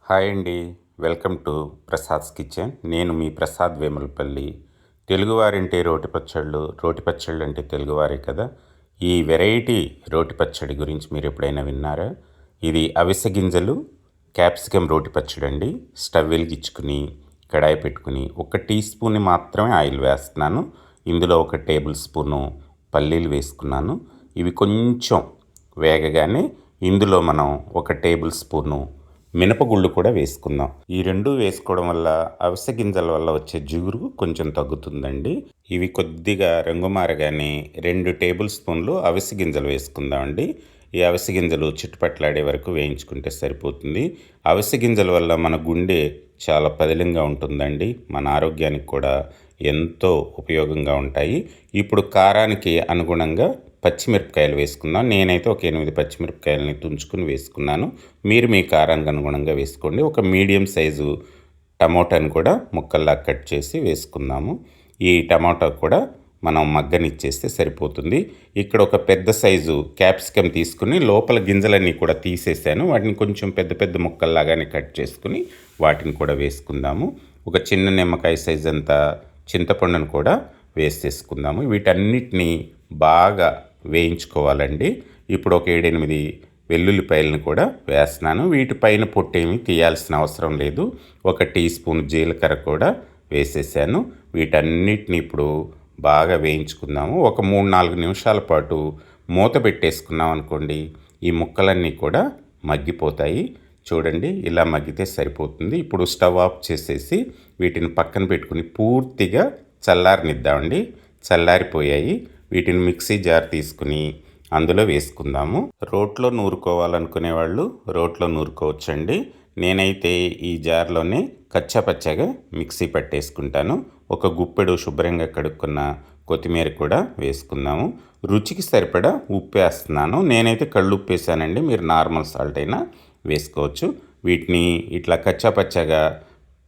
Hi అండి. Welcome to Prasad's kitchen. నేను మీ ప్రసాద్ వేములపల్లి. తెలుగువారింటే రోటి పచ్చళ్ళు అంటే తెలుగువారే కదా. ఈ వెరైటీ రోటి పచ్చడి గురించి మీరు ఎప్పుడైనా విన్నారా? ఇది అవిసె గింజలు క్యాప్సికమ్ రోటి పచ్చడి అండి. స్టవ్ వెలిగించుకుని కడాయి పెట్టుకుని 1 టీ స్పూన్ మాత్రమే ఆయిల్ వేస్తున్నాను. ఇందులో 1 టేబుల్ స్పూను పల్లీలు వేసుకున్నాను. ఇవి కొంచెం వేగగానే ఇందులో మనం 1 టేబుల్ స్పూను మినపగుళ్ళు కూడా వేసుకుందాం. ఈ రెండు వేసుకోవడం వల్ల అవిసె గింజల వల్ల వచ్చే జిగురు కొంచెం తగ్గుతుందండి. ఇవి కొద్దిగా రంగు మారగానే 2 టేబుల్ స్పూన్లు అవిసె గింజలు వేసుకుందామండి. ఈ అవిసె గింజలు చిట్టుపట్లాడే వరకు వేయించుకుంటే సరిపోతుంది. అవిసె గింజల వల్ల మన గుండె చాలా పదిలంగా ఉంటుందండి. మన ఆరోగ్యానికి కూడా ఎంతో ఉపయోగంగా ఉంటాయి. ఇప్పుడు కారానికి అనుగుణంగా పచ్చిమిరపకాయలు వేసుకుందాం. నేనైతే ఒక 8 పచ్చిమిరపకాయలని తుంచుకుని వేసుకున్నాను. మీరు మీ కారానికి అనుగుణంగా వేసుకోండి. ఒక మీడియం సైజు టమోటాని కూడా ముక్కల్లా కట్ చేసి వేసుకుందాము. ఈ టమాటా కూడా మనం మగ్గనిచ్చేస్తే సరిపోతుంది. ఇక్కడ ఒక పెద్ద సైజు క్యాప్సికమ్ తీసుకుని లోపల గింజలన్నీ కూడా తీసేసాను. వాటిని కొంచెం పెద్ద పెద్ద ముక్కల్లాగానే కట్ చేసుకుని వాటిని కూడా వేసుకుందాము. ఒక చిన్న నిమ్మకాయ సైజు అంతా చింతపండును కూడా వేసేసుకుందాము. వీటన్నిటిని బాగా వేయించుకోవాలండి. ఇప్పుడు ఒక 7-8 వెల్లుల్లిపాయలను కూడా వేస్తున్నాను. వీటిపైన పొట్టేమి తీయాల్సిన అవసరం లేదు. 1 టీ స్పూన్ జీలకర్ర కూడా వేసేసాను. వీటన్నిటిని ఇప్పుడు బాగా వేయించుకుందాము. ఒక 3-4 నిమిషాల పాటు మూత పెట్టేసుకున్నాం అనుకోండి, ఈ ముక్కలన్నీ కూడా మగ్గిపోతాయి. చూడండి, ఇలా మగ్గితే సరిపోతుంది. ఇప్పుడు స్టవ్ ఆఫ్ చేసేసి వీటిని పక్కన పెట్టుకుని పూర్తిగా చల్లారనిద్దామండి. చల్లారిపోయాయి. వీటిని మిక్సీ జార్ తీసుకుని అందులో వేసుకుందాము. రోట్లో నూరుకోవాలనుకునే వాళ్ళు రోట్లో నూరుకోవచ్చండి. నేనైతే ఈ జార్లోనే కచ్చాపచ్చాగా మిక్సీ పట్టేసుకుంటాను. ఒక గుప్పెడు శుభ్రంగా కడుక్కున్న కొత్తిమీర కూడా వేసుకుందాము. రుచికి సరిపడా ఉప్పు వేస్తున్నాను. నేనైతే కళ్ళుప్పు వేసానండి. మీరు నార్మల్ సాల్ట్ అయినా వేసుకోవచ్చు. వీటిని ఇట్లా కచ్చాపచ్చాగా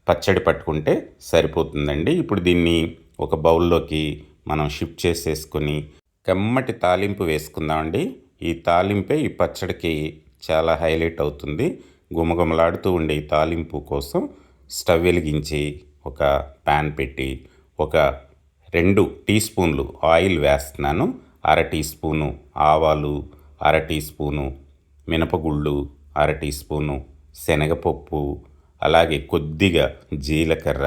పచ్చడి పట్టుకుంటే సరిపోతుందండి. ఇప్పుడు దీన్ని ఒక బౌల్లోకి మనం షిఫ్ట్ చేసేసుకొని కమ్మటి తాలింపు వేసుకుందామండి. ఈ తాలింపే ఈ పచ్చడికి చాలా హైలైట్ అవుతుంది. గుమగుమలాడుతూ ఉండే ఈ తాలింపు కోసం స్టవ్ వెలిగించి ఒక ప్యాన్ పెట్టి ఒక 2 టీ స్పూన్లు ఆయిల్ వేస్తున్నాను. 1/2 టీ స్పూను ఆవాలు, 1/2 టీ స్పూను మినపగుళ్ళు, 1/2 టీ స్పూను శనగపప్పు, అలాగే కొద్దిగా జీలకర్ర,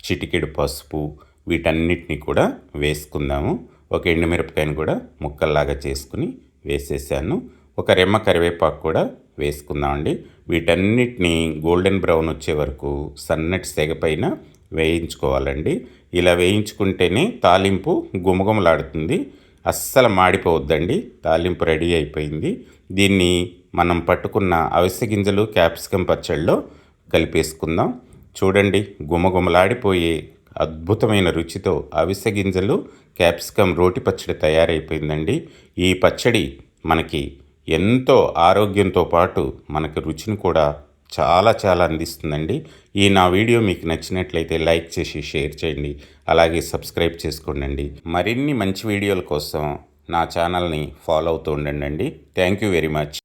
చిటికెడు పసుపు, వీటన్నిటిని కూడా వేసుకుందాము. ఒక ఎండుమిరపకాయను కూడా ముక్కల్లాగా చేసుకుని వేసేసాను. ఒక రెమ్మ కరివేపాకు కూడా వేసుకుందామండి. వీటన్నిటిని గోల్డెన్ బ్రౌన్ వచ్చే వరకు సన్నటి సెగ పైన వేయించుకోవాలండి. ఇలా వేయించుకుంటేనే తాలింపు గుమగుమలాడుతుంది. అస్సలు మాడిపోవద్దండి. తాలింపు రెడీ అయిపోయింది. దీన్ని మనం పట్టుకున్న అవిసె గింజలు క్యాప్సికమ్ పచ్చడిలో కలిపేసుకుందాం. చూడండి, గుమగుమలాడిపోయే అద్భుతమైన రుచితో అవిసె గింజలు క్యాప్సికమ్ రోటి పచ్చడి తయారైపోయిందండి. ఈ పచ్చడి మనకి ఎంతో ఆరోగ్యంతో పాటు మనకి రుచిని కూడా చాలా చాలా అందిస్తుందండి. ఈ నా వీడియో మీకు నచ్చినట్లయితే లైక్ చేసి షేర్ చేయండి. అలాగే సబ్స్క్రైబ్ చేసుకోండి. మరిన్ని మంచి వీడియోల కోసం నా ఛానల్ని ఫాలో అవుతూ ఉండండి. Thank you very much.